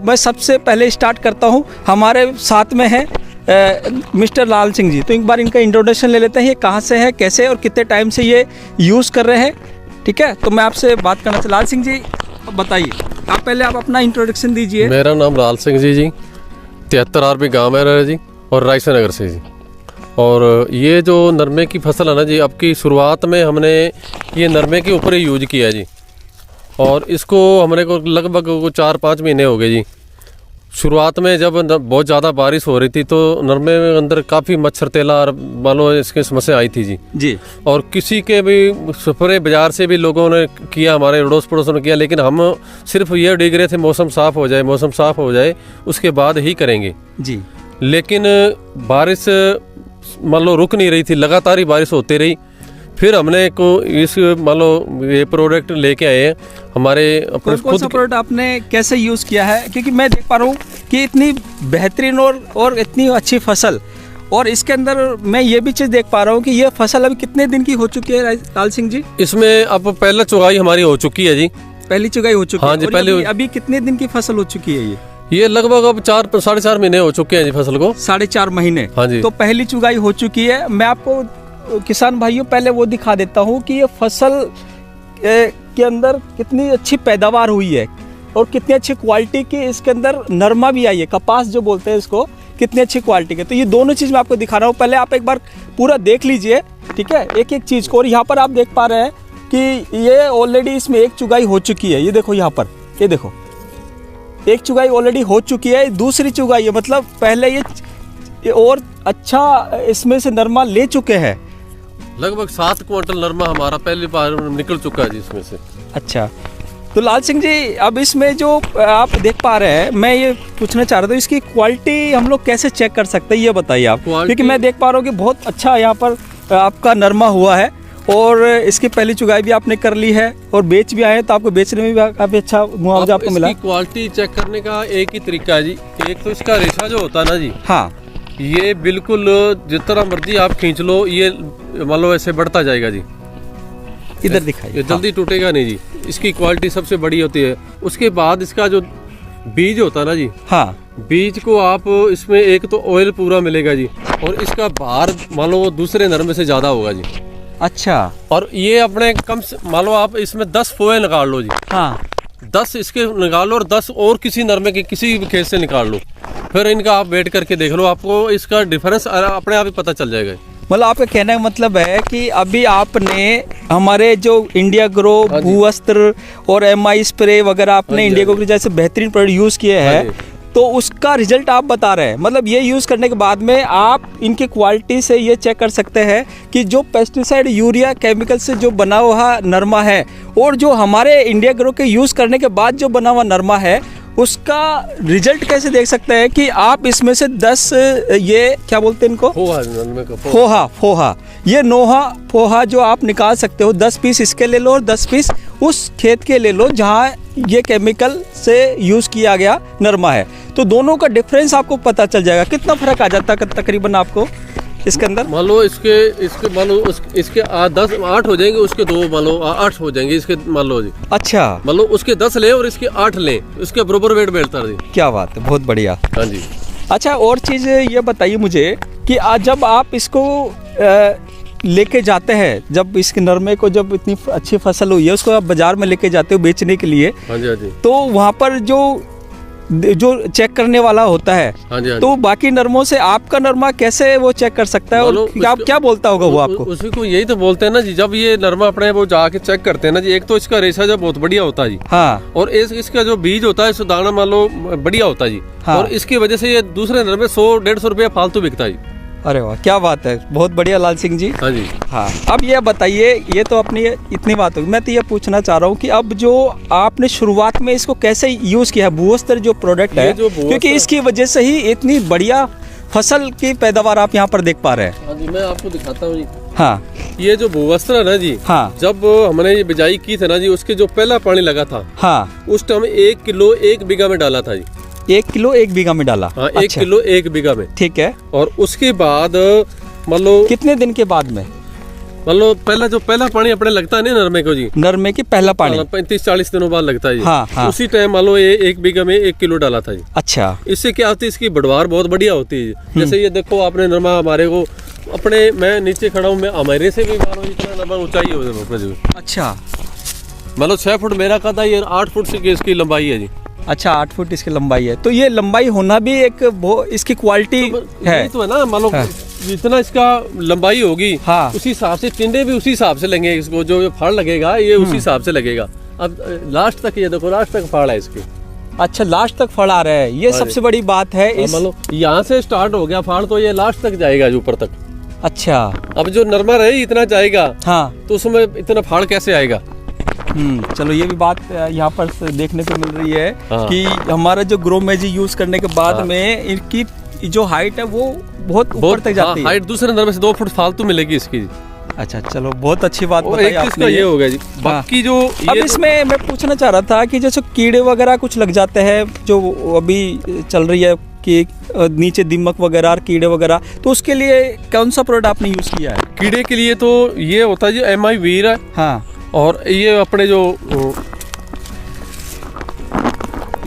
मैं सबसे पहले स्टार्ट करता हूँ, हमारे साथ में है मिस्टर लाल सिंह जी। तो एक बार इनका इंट्रोडक्शन ले लेते हैं, ये कहाँ से है, कैसे और कितने टाइम से ये यूज़ कर रहे हैं, ठीक है। तो मैं आपसे बात करना चाहता, लाल सिंह जी बताइए, आप पहले आप अपना इंट्रोडक्शन दीजिए। मेरा नाम लाल सिंह जी 73 आरबी गाँव है जी, और रायसन नगर से जी। और ये जो नरमे की फसल है ना जी, अब की शुरुआत में हमने ये नरमे के ऊपर ही यूज किया जी, और इसको हमने को लगभग 4-5 महीने हो गए जी। शुरुआत में जब बहुत ज़्यादा बारिश हो रही थी तो नरमे में अंदर काफ़ी मच्छर तेला और मानो इसकी समस्या आई थी जी। और किसी के भी स्प्रे बाज़ार से भी लोगों ने किया, हमारे अड़ोस पड़ोसों ने किया, लेकिन हम सिर्फ ये उड़ीग रहे थे मौसम साफ़ हो जाए उसके बाद ही करेंगे जी। लेकिन बारिश मान लो रुक नहीं रही थी, लगातार ही बारिश होती रही। फिर हमने को इस मान लो ये प्रोडक्ट लेके आए हैं हमारे अपने कौन सा प्रोडक्ट आपने कैसे यूज़ किया है, क्योंकि मैं देख पा रहा हूँ कि इतनी बेहतरीन और इतनी अच्छी फसल, और इसके अंदर मैं ये भी चीज़ देख पा रहा हूँ कि ये फसल अभी कितने दिन की हो चुकी है लाल सिंह जी? इसमें अब पहला चुगाई हमारी हो चुकी है जी। पहली चुगाई हो चुकी है? हाँ जी, पहले। अभी कितने दिन की फसल हो चुकी है ये लगभग अब 4-4.5 महीने हो चुके हैं जी फसल को। 4.5 महीने? हाँ जी। तो पहली चुगाई हो चुकी है। मैं आपको किसान भाइयों पहले वो दिखा देता हूँ कि ये फसल के अंदर कितनी अच्छी पैदावार हुई है और कितनी अच्छी क्वालिटी की इसके अंदर नरमा भी आई है, कपास जो बोलते हैं इसको, कितनी अच्छी क्वालिटी के। तो ये दोनों चीज़ मैं आपको दिखा रहा हूँ, पहले आप एक बार पूरा देख लीजिए, ठीक है, एक एक चीज़ को। और यहाँ पर आप देख पा रहे हैं कि ये ऑलरेडी इसमें एक चुगाई हो चुकी है। ये देखो यहाँ पर, ये देखो एक चुगाई ऑलरेडी हो चुकी है, दूसरी चुगाई है, मतलब पहले ये और अच्छा इसमें से नरमा ले चुके हैं। लगभग 7 क्विंटल नरमा हमारा पहली बार निकल चुका है जी इसमें से। अच्छा, तो लाल सिंह जी अब इसमें जो आप देख पा रहे हैं, मैं ये पूछना चाह रहा था, इसकी क्वालिटी हम लोग कैसे चेक कर सकते हैं, ये बताइए आप। क्योंकि मैं देख पा रहा हूँ कि बहुत अच्छा यहाँ पर आपका नरमा हुआ है और इसकी पहली चुगाई भी आपने कर ली है और बेच भी आए हैं, तो आपको बेचने में भी काफ़ी अच्छा मुआवजा आपको मिला। क्वालिटी चेक करने का एक ही तरीका है जी, एक तो इसका रेशा जो होता है ना जी, हाँ, ये बिल्कुल जितना मर्जी आप खींच लो, ये मान लो ऐसे बढ़ता जाएगा जी। इधर दिखाइए, ये जल्दी टूटेगा नहीं जी। इसकी क्वालिटी सबसे बड़ी होती है। उसके बाद इसका जो बीज होता है ना जी, हाँ, बीज को आप इसमें एक तो ऑयल पूरा मिलेगा जी, और इसका भार मान लो दूसरे नरमे से ज्यादा होगा जी। अच्छा, और ये अपने कम से मान लो आप इसमें 10 फोए निकाल लो जी, हाँ, 10 इसके निकाल लो और 10 और किसी नरमे के किसी भी खेत से निकाल लो, फिर इनका आप वेट करके देख लो, आपको इसका डिफरेंस अपने आप ही पता चल जाएगा। मतलब आपका कहने का मतलब है कि अभी आपने हमारे जो इंडिया ग्रो, भूवस्त्र और MI स्प्रे वगैरह आपने इंडिया ग्रो जैसे बेहतरीन प्रोडक्ट यूज़ किए हैं, तो उसका रिजल्ट आप बता रहे हैं। मतलब ये यूज़ करने के बाद में आप इनकी क्वालिटी से ये चेक कर सकते हैं कि जो पेस्टिसाइड, यूरिया, केमिकल से जो बना हुआ नरमा है और जो हमारे इंडिया ग्रो के यूज़ करने के बाद जो बना हुआ नरमा है, उसका रिजल्ट कैसे देख सकते हैं कि आप इसमें से 10 ये क्या बोलते हैं इनको, फोहा, ये नोहा फोहा जो आप निकाल सकते हो, 10 पीस इसके ले लो और 10 पीस उस खेत के ले लो जहाँ ये केमिकल से यूज़ किया गया नरमा है। तो दोनों का डिफरेंस आपको पता चल जाएगा। कितना फर्क आ जाता है तकरीबन आपको इसके अंदर? मान लो इसके मान लो इसके 8 हो जाएंगे, उसके 2 मान लो 8 हो जाएंगे इसके, मान लो जी। अच्छा, मान लो उसके 10 ले और इसके 8 ले, इसके बराबर वेट बैठता है जी। क्या बात है, बहुत बढ़िया। हाँ जी। अच्छा, और चीज़ ये बताइए मुझे कि आज जब आप इसको लेके जाते हैं, जब इसके नरमे को जब इतनी अच्छी फसल हुई है उसको आप बाजार में लेके जाते हो बेचने के लिए, हाँ जी, हाँ जी, तो वहाँ पर जो चेक करने वाला होता है, हाँ जी, हाँ जी, तो बाकी नरमों से आपका नरमा कैसे वो चेक कर सकता है और क्या बोलता होगा वो आपको? उसी को यही तो बोलते हैं ना जी, जब ये नरमा अपने वो जाके चेक करते हैं ना जी, एक तो इसका रेशा जो बहुत बढ़िया होता है जी, हाँ, और इसका जो बीज होता है, दाना मान लो बढ़िया होता है जी, हाँ, और इसकी वजह से ये दूसरे नरमे 100-150 रुपया फालतू बिकता है जी। अरे वाह, क्या बात है, बहुत बढ़िया लाल सिंह जी। हाँ जी, हाँ। अब ये बताइए, ये तो अपनी इतनी बात होगी, मैं तो ये पूछना चाह रहा हूँ कि अब जो आपने शुरुआत में इसको कैसे यूज़ किया है, भूवस्त्र जो प्रोडक्ट है, क्योंकि इसकी वजह से ही इतनी बढ़िया फसल की पैदावार आप यहाँ पर देख पा रहे हैं। हाँ जी, मैं आपको दिखाता हूँ जी। हाँ, ये जो भूवस्त्र है ना जी, हाँ, जब हमने ये बिजाई की थी ना जी, उसके जो पहला पानी लगा था, हाँ, उस टाइम 1 किलो 1 बीघा में डाला था जी। 1 किलो 1 बीघा में डाला? हाँ, 1 किलो 1 बीघा में, ठीक है। और उसके बाद मान लो कितने दिन के बाद में? मतलब पहला पानी अपने लगता है ना नरमे को जी, नरमे की पहला पानी 35-40 दिनों बाद लगता है जी। हाँ, हाँ। उसी टाइम मान लो ये 1 बीघा में 1 किलो डाला था जी। अच्छा। इससे क्या होती है, इसकी बढ़वार बहुत बढ़िया होती है। जैसे ये देखो आपने नरमा हमारे को अपने, मैं नीचे खड़ा हूँ, मैं हमारे से भी मानो इतना नरमा ऊंचाई है। अच्छा, मतलब 6 फुट मेरा कद है, ये 8 फुट से इसकी लंबाई है जी। अच्छा 8 फुट इसकी लंबाई है, तो ये लंबाई होना भी एक इसकी क्वालिटी है। तो है ना, मतलब हाँ। जितना इसका लंबाई होगी, हाँ। उसी हिसाब से टिंडे भी उसी हिसाब से लेंगे इसको, जो फाड़ लगेगा ये उसी हिसाब से लगेगा। अब लास्ट तक ये देखो, लास्ट तक फाड़ है इसकी। अच्छा, लास्ट तक फड़ आ रहा है, ये सबसे बड़ी बात है। इस मतलब यहाँ से स्टार्ट हो गया फाड़, तो ये लास्ट तक जाएगा जो ऊपर तक। अच्छा। अब जो नरमा रहे इतना जाएगा, हाँ, तो उसमें इतना फाड़ कैसे आएगा? चलो ये भी बात यहाँ पर देखने को मिल रही है। हाँ। कि हमारा जो ग्रो मैजिक यूज करने के बाद हाँ। में इनकी जो हाइट है वो बहुत ऊपर तक जाती है। हाइट दूसरे नरमे से 2 फुट फालतू मिलेगी इसकी। अच्छा, चलो बहुत अच्छी बात और बताई एक इसका आपने। ये हो गया जी। बाकी जो अब ये इसमें मैं पूछना चाह रहा था कि जैसे कीड़े वगैरह कुछ लग जाते हैं, जो अभी चल रही है कि नीचे दीमक वगैरह और कीड़े वगैरह, तो उसके लिए कौन सा प्रोडक्ट आपने यूज किया है? कीड़े के लिए तो ये होता है जी MI वीर है। हाँ। और ये अपने जो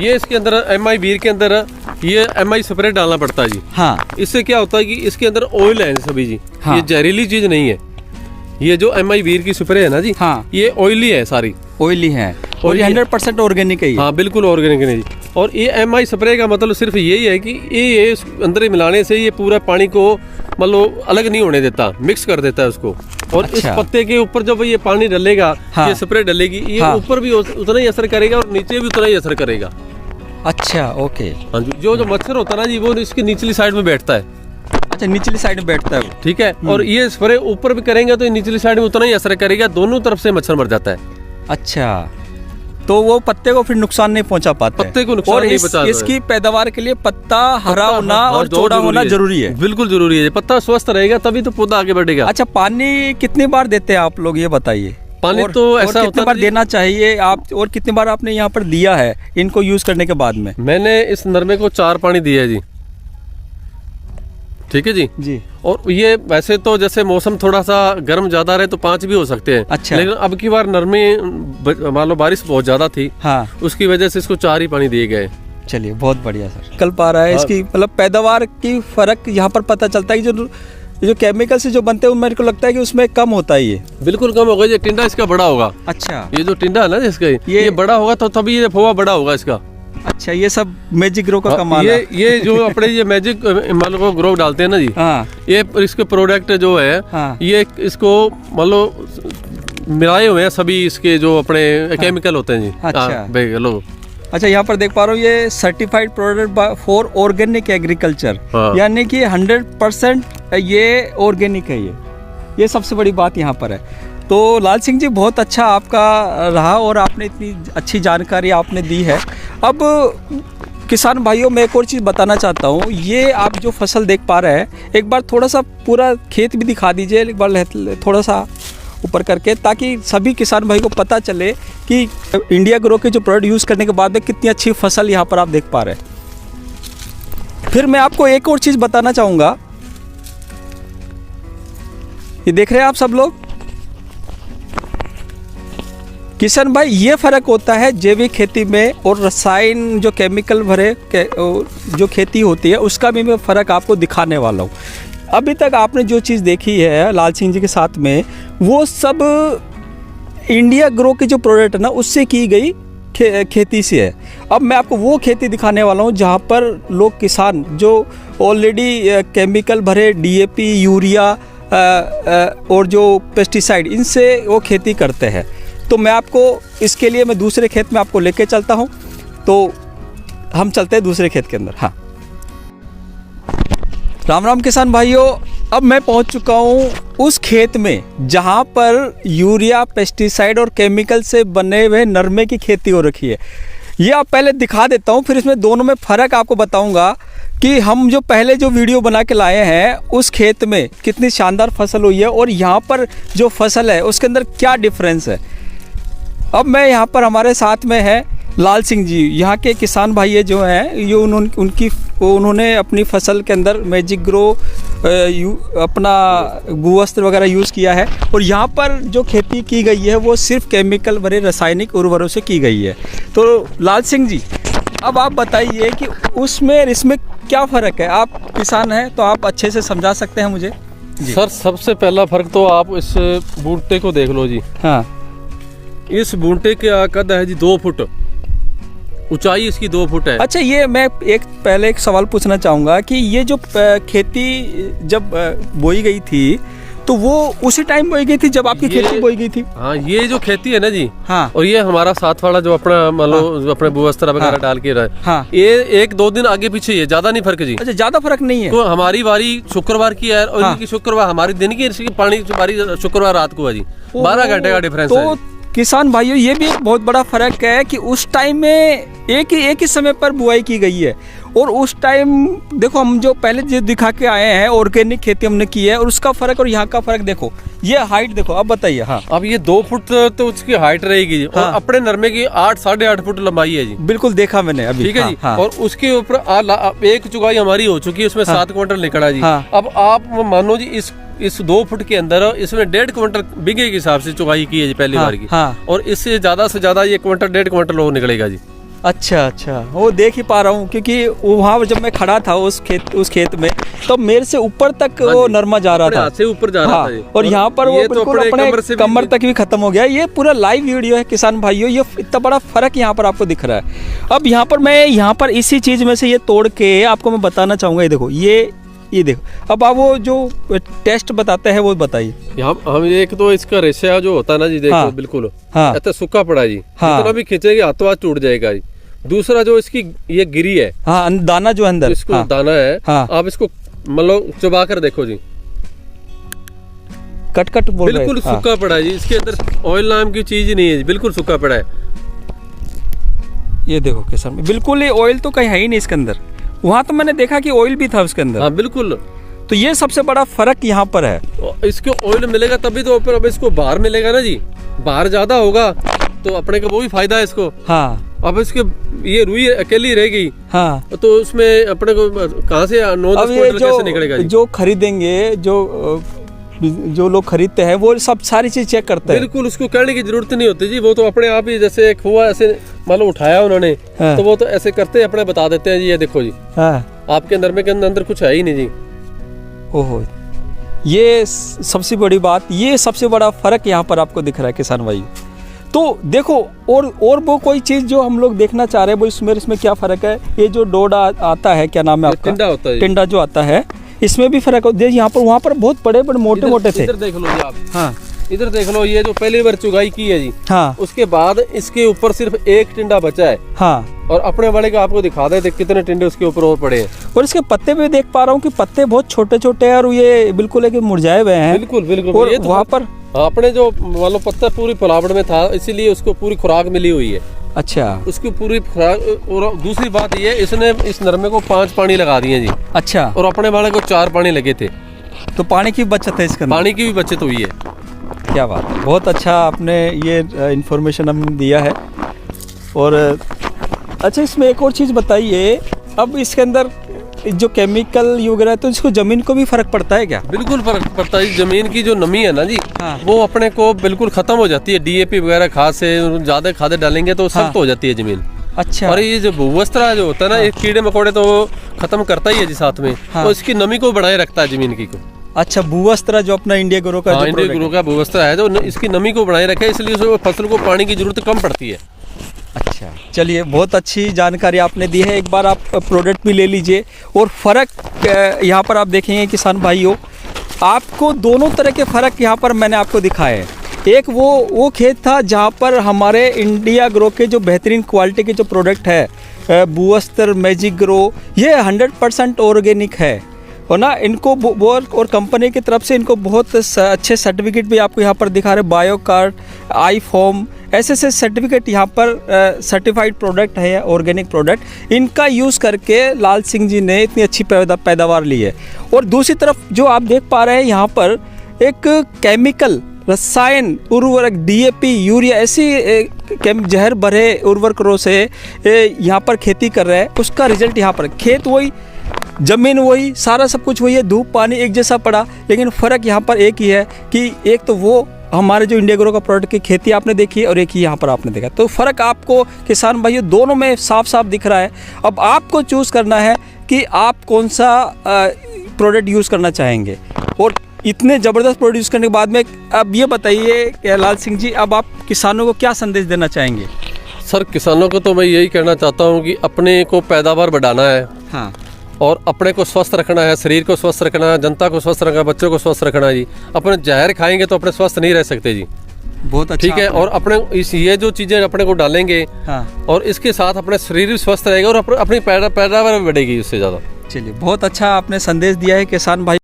ये इसके अंदर MI वीर के अंदर ये MI स्प्रे डालना पड़ता है जी। हाँ। इससे क्या होता है कि इसके अंदर ऑयल है सभी जी। हाँ। ये जहरीली चीज नहीं है। ये जो MI वीर की स्प्रे है ना जी, हाँ। ये ऑयली है सारी, ऑयली है और और ये ये 100% ऑर्गेनिक है ये। हाँ बिल्कुल ऑर्गेनिक नहीं जी। और ये MI स्प्रे का मतलब सिर्फ यही है कि ये अंदर ही मिलाने से ये पूरा पानी को मतलब अलग नहीं होने देता, मिक्स कर देता है उसको। और इस अच्छा। पत्ते के ऊपर जब ये पानी डलेगा, हाँ। ये स्प्रे डलेगी, ये हाँ। ऊपर भी उतना ही असर करेगा और नीचे भी उतना ही असर करेगा। अच्छा, ओके। हाँ जी, जो मच्छर होता है ना जी, वो इसकी निचली साइड में बैठता है। अच्छा, निचली साइड में बैठता है वो। ठीक है। और ये स्प्रे ऊपर भी करेंगे तो ये निचली साइड में उतना ही असर करेगा, दोनों तरफ से मच्छर मर जाता है। अच्छा, तो वो पत्ते को फिर नुकसान नहीं पहुंचा पाता है। पत्ते को नुकसान और नहीं पहुंचा इसकी पैदावार के लिए पत्ता हरा होना हाँ, और जो चौड़ा होना जरूरी है। बिल्कुल जरूरी है। पत्ता स्वस्थ रहेगा तभी तो पौधा आगे बढ़ेगा। अच्छा, पानी कितनी बार देते हैं आप लोग, ये बताइए? पानी और, तो और ऐसा कितनी होता बार है देना चाहिए आप, और कितनी बार आपने यहाँ पर दिया है इनको यूज करने के बाद में? मैंने इस नरमे को 4 पानी दिया है जी। ठीक है जी। जी। और ये वैसे तो जैसे मौसम थोड़ा सा गर्म ज्यादा रहे तो 5 भी हो सकते हैं। अच्छा। लेकिन अब की बार नरमे मान लो बारिश बहुत ज्यादा थी, हाँ। उसकी वजह से इसको 4 ही पानी दिए गए। चलिए, बहुत बढ़िया सर। कल पा रहा है हाँ। इसकी मतलब पैदावार की फर्क यहाँ पर पता चलता है कि जो केमिकल से जो बनते हैं मेरे को लगता है कि उसमें कम होता है ये। बिल्कुल कम होगा। ये टिंडा इसका बड़ा होगा। अच्छा। ये जो टिंडा है ना इसका, ये बड़ा होगा तो तभी ये फोवा बड़ा होगा इसका। अच्छा, ये सब मैजिक ग्रो का कमाल है। ये जो अपने ये मैजिक मान लो ग्रो डालते हैं ना जी, हाँ। ये इसके प्रोडक्ट जो है, हाँ। ये इसको मान लो मिलाए हुए हैं सभी इसके जो अपने केमिकल होते हैं जी। अच्छा। लो, अच्छा, यहाँ पर देख पा रहा हूँ ये certified product for organic agriculture, हाँ। यानी कि 100% ये ऑर्गेनिक है। ये सबसे बड़ी बात यहाँ पर है। तो लाल सिंह जी, बहुत अच्छा आपका रहा और आपने इतनी अच्छी जानकारी आपने दी है। अब किसान भाइयों, मैं एक और चीज़ बताना चाहता हूँ। ये आप जो फसल देख पा रहे हैं, एक बार थोड़ा सा पूरा खेत भी दिखा दीजिए, एक बार थोड़ा सा ऊपर करके, ताकि सभी किसान भाई को पता चले कि इंडिया ग्रो के जो प्रोडक्ट यूज़ करने के बाद में कितनी अच्छी फसल यहाँ पर आप देख पा रहे हैं। फिर मैं आपको एक और चीज़ बताना चाहूँगा। ये देख रहे हैं आप सब लोग, किशन भाई, ये फ़र्क होता है जैविक खेती में और रसायन जो केमिकल भरे जो खेती होती है, उसका भी मैं फ़र्क आपको दिखाने वाला हूँ। अभी तक आपने जो चीज़ देखी है लाल सिंह जी के साथ में, वो सब इंडिया ग्रो के जो प्रोडक्ट है ना, उससे की गई खेती से है। अब मैं आपको वो खेती दिखाने वाला हूँ जहाँ पर लोग किसान जो ऑलरेडी केमिकल भरे DAP, यूरिया और जो पेस्टिसाइड, इनसे वो खेती करते हैं। तो मैं आपको इसके लिए मैं दूसरे खेत में आपको लेके चलता हूँ। तो हम चलते हैं दूसरे खेत के अंदर। हाँ, राम राम किसान भाइयों, अब मैं पहुँच चुका हूँ उस खेत में जहाँ पर यूरिया, पेस्टिसाइड और केमिकल से बने हुए नरमे की खेती हो रखी है। ये आप पहले दिखा देता हूँ, फिर इसमें दोनों में फ़र्क आपको बताऊँगा कि हम जो पहले जो वीडियो बना के लाए हैं उस खेत में कितनी शानदार फसल हुई है और यहाँ पर जो फसल है उसके अंदर क्या डिफरेंस है। अब मैं यहाँ पर, हमारे साथ में है लाल सिंह जी, यहाँ के किसान भाई जो हैं, ये उन्होंने अपनी फसल के अंदर मैजिक ग्रो अपना भूवस्त्र वगैरह यूज़ किया है, और यहाँ पर जो खेती की गई है वो सिर्फ केमिकल भरे रासायनिक उर्वरकों से की गई है। तो लाल सिंह जी, अब आप बताइए कि उसमें और इसमें क्या फ़र्क है? आप किसान हैं तो आप अच्छे से समझा सकते हैं मुझे जी। सर सबसे पहला फर्क तो आप इस बूटे को देख लो जी। हाँ, इस बूटे का कद है जी 2 फुट, ऊंचाई इसकी 2 फुट है। अच्छा, ये मैं पहले एक सवाल पूछना चाहूँगा कि ये जो खेती जब बोई गई थी तो वो उसी टाइम बोई गई थी जब आपकी खेती बोई गई थी? हाँ, ये जो खेती है ना जी, हाँ, और ये हमारा साथ वाला जो अपना मान लो अपने भूवस्त्र वगैरह डाल के रहा है, हाँ, ये 1-2 दिन आगे पीछे है, ज्यादा नहीं फर्क जी। अच्छा, ज्यादा फर्क नहीं है। तो हमारी बारी शुक्रवार की है और इनकी शुक्रवार हमारी दिन की, इसकी पानी की बारी शुक्रवार रात को है जी। 12 घंटे का डिफरेंस है। किसान भाइयों, ये भी एक बहुत बड़ा फर्क है कि उस टाइम में एक ही समय पर बुआई की गई है, और उस टाइम देखो हम जो पहले जो दिखा के आए हैं ऑर्गेनिक खेती हमने की है, और उसका फर्क और यहाँ का फर्क देखो, ये हाइट देखो। अब बताइए। हाँ, अब ये 2 फुट तो उसकी हाइट रहेगी जी, और अपने नरमे की 8-8.5 फुट लंबाई है जी। बिल्कुल देखा मैंने अभी। ठीक है जी। और उसके ऊपर एक चुगाई हमारी हो चुकी है, उसमें 7 क्विंटल निकला जी। अब आप मानो जी इस 2 फुट के अंदर इसमें 1.5 क्विंटल बीघे के हिसाब से चुगाई की है जी पहली बार की, और इससे ज्यादा से ज्यादा ये क्विंटल 1.5 क्विंटल वो निकलेगा जी। अच्छा, वो देख ही पा रहा हूँ, क्योंकि वहाँ जब मैं खड़ा था उस खेत में, तो मेरे से ऊपर तक वो नरमा जा रहा था, से ऊपर जा रहा था, और यहाँ पर वो बिल्कुल अपने कमर तक भी खत्म हो गया। ये पूरा लाइव वीडियो है किसान भाइयों, ये इतना बड़ा फर्क यहाँ पर आपको दिख रहा है। अब यहाँ पर मैं इसी चीज में से ये तोड़ के आपको मैं बताना चाहूंगा। ये देखो, ये देखो। अब आप वो जो टेस्ट बताते हैं वो बताइए। यहाँ हम एक तो इसका रेशा जो होता है ना जी, देखो बिल्कुल ऐसा सूखा पड़ा जी, जितना भी खींचेंगे हाथों हाथ टूट जाएगा जी। दूसरा जो इसकी ये गिरी है, दाना जो अंदर इसको दाना है, आप इसको मतलब चबा कर देखो जी, कट बोल रहे हैं। बिल्कुल सूखा पड़ा है जी, इसके अंदर ऑयल नाम की चीज ही नहीं है जी, बिल्कुल सूखा पड़ा है। ये देखो किसान, बिल्कुल ये ऑयल तो कहीं है ही नहीं इसके अंदर। वहाँ तो मैंने देखा कि ऑयल भी था उसके अंदर। हाँ बिल्कुल। तो ये सबसे बड़ा फर्क यहाँ पर है। इसको ऑयल मिलेगा तभी तो, अब इसको बाहर मिलेगा ना जी, बाहर ज्यादा होगा तो अपने का वो भी फायदा है इसको। हाँ, अब इसके ये रुई अकेली रहेगी, हाँ, तो उसमें अपने को कहाँ से 9-10 क्विंटल कैसे निकलेगा जी? जो खरीदेंगे, जो लोग खरीदते हैं वो सब सारी चीज चेक करते हैं। बिल्कुल, उसको करने की जरूरत नहीं होती जी, वो तो अपने आप ही जैसे एक हुआ ऐसे मान लो उठाया उन्होंने, तो वो तो ऐसे करते अपने बता देते हैं जी, ये देखो जी, आपके नरमे के अंदर कुछ है ही नहीं जी। ओहो, ये सबसे बड़ी बात, ये सबसे बड़ा फर्क यहाँ पर आपको दिख रहा है किसान भाई। तो देखो, और वो कोई चीज जो हम लोग देखना चाह रहे हैं वो इसमें क्या फर्क है? ये जो डोडा आता है, क्या नाम है आपका? टिंडा होता है, टिंडा जो आता है, इसमें भी फर्क होता है। यहाँ पर वहाँ पर बहुत बड़े मोटे थे। इधर देख लो जी आप। हाँ, इधर देख लो, ये जो पहली बार चुगाई की है जी, हाँ, उसके बाद इसके ऊपर सिर्फ एक टिंडा बचा है। हाँ, और अपने वाले का आपको दिखा दे कितने टिंडे उसके ऊपर और पड़े हैं। और इसके पत्ते भी देख पा रहा हूँ कि पत्ते बहुत छोटे छोटे हैं, और ये बिल्कुल है कि मुरझाए हुए हैं। बिल्कुल। और ये तो वहाँ पर अपने जो मान लो पत्ता पूरी फलावट में था, इसीलिए उसको पूरी खुराक मिली हुई है। अच्छा, उसकी पूरी खुराक। और दूसरी बात ये, इसने इस नरमे को 5 पानी लगा दिए जी। अच्छा, और अपने वाले को 4 पानी लगे थे, तो पानी की बचत है इसके अंदर। पानी की भी बचत हुई है। क्या बात है, बहुत अच्छा आपने ये इन्फॉर्मेशन हमें दिया है। और अच्छा, इसमें एक और चीज़ बताइए, अब इसके अंदर जो केमिकल यूज रहा है तो इसको जमीन को भी फर्क पड़ता है क्या? बिल्कुल फर्क पड़ता है, जमीन की जो नमी है ना जी, वो अपने को बिल्कुल खत्म हो जाती है। डीएपी वगैरह खाद से ज्यादा खाद डालेंगे तो सख्त हो जाती है जमीन। अच्छा, और ये जो भूवस्त्र जो होता है ना, एक कीड़े मकोड़े तो खत्म करता ही है जी साथ में, तो इसकी नमी को बढ़ाए रखता है जमीन की को। अच्छा, भूवस्त्र जो अपना इंडिया ग्रो का इंडिया ग्रो का भूवस्त्र है, जो इसकी नमी को बढ़ाए रखे, इसलिए फसल को पानी की जरूरत कम पड़ती है। अच्छा, चलिए, बहुत अच्छी जानकारी आपने दी है। एक बार आप प्रोडक्ट भी ले लीजिए, और फ़र्क यहाँ पर आप देखेंगे किसान भाइयों, आपको दोनों तरह के फ़र्क यहाँ पर मैंने आपको दिखाए हैं। एक वो खेत था जहाँ पर हमारे इंडिया ग्रो के जो बेहतरीन क्वालिटी के जो प्रोडक्ट है, भूवस्त्र, मैजिक ग्रो, ये 100% ऑर्गेनिक है, और ना इनको और कंपनी की तरफ से इनको बहुत अच्छे सर्टिफिकेट भी आपको यहाँ पर दिखा रहे, बायो कार्ड, आई-फॉर्म, ऐसे सर्टिफिकेट यहाँ पर सर्टिफाइड प्रोडक्ट है, ऑर्गेनिक प्रोडक्ट। इनका यूज़ करके लाल सिंह जी ने इतनी अच्छी पैदावार ली है। और दूसरी तरफ जो आप देख पा रहे हैं यहाँ पर एक केमिकल रसायन उर्वरक, डीएपी, यूरिया, ऐसी जहर भरे उर्वरकों से यहाँ पर खेती कर रहे हैं, उसका रिजल्ट यहाँ पर खेत वही ज़मीन वही, सारा सब कुछ वही है, धूप पानी एक जैसा पड़ा, लेकिन फ़र्क यहाँ पर एक ही है कि एक तो वो हमारे जो इंडिया ग्रो का प्रोडक्ट की खेती आपने देखी है और एक ही यहाँ पर आपने देखा, तो फ़र्क आपको किसान भाइयों दोनों में साफ साफ दिख रहा है। अब आपको चूज़ करना है कि आप कौन सा प्रोडक्ट यूज़ करना चाहेंगे। और इतने ज़बरदस्त प्रोडक्ट यूज़ करने के बाद में अब ये बताइए लाल सिंह जी, अब आप किसानों को क्या संदेश देना चाहेंगे? सर किसानों को तो मैं यही कहना चाहता हूँ कि अपने को पैदावार बढ़ाना है, हाँ, और अपने को स्वस्थ रखना है, शरीर को स्वस्थ रखना है, जनता को स्वस्थ रखना है, बच्चों को स्वस्थ रखना है जी। अपने जहर खाएंगे तो अपने स्वस्थ नहीं रह सकते जी। बहुत अच्छा, ठीक है। और अपने इस ये जो चीज़ें अपने को डालेंगे, हाँ, और इसके साथ अपने शरीर भी स्वस्थ रहेगा और अपनी पैदावार भी बढ़ेगी उससे ज़्यादा। चलिए बहुत अच्छा आपने संदेश दिया है किसान भाई।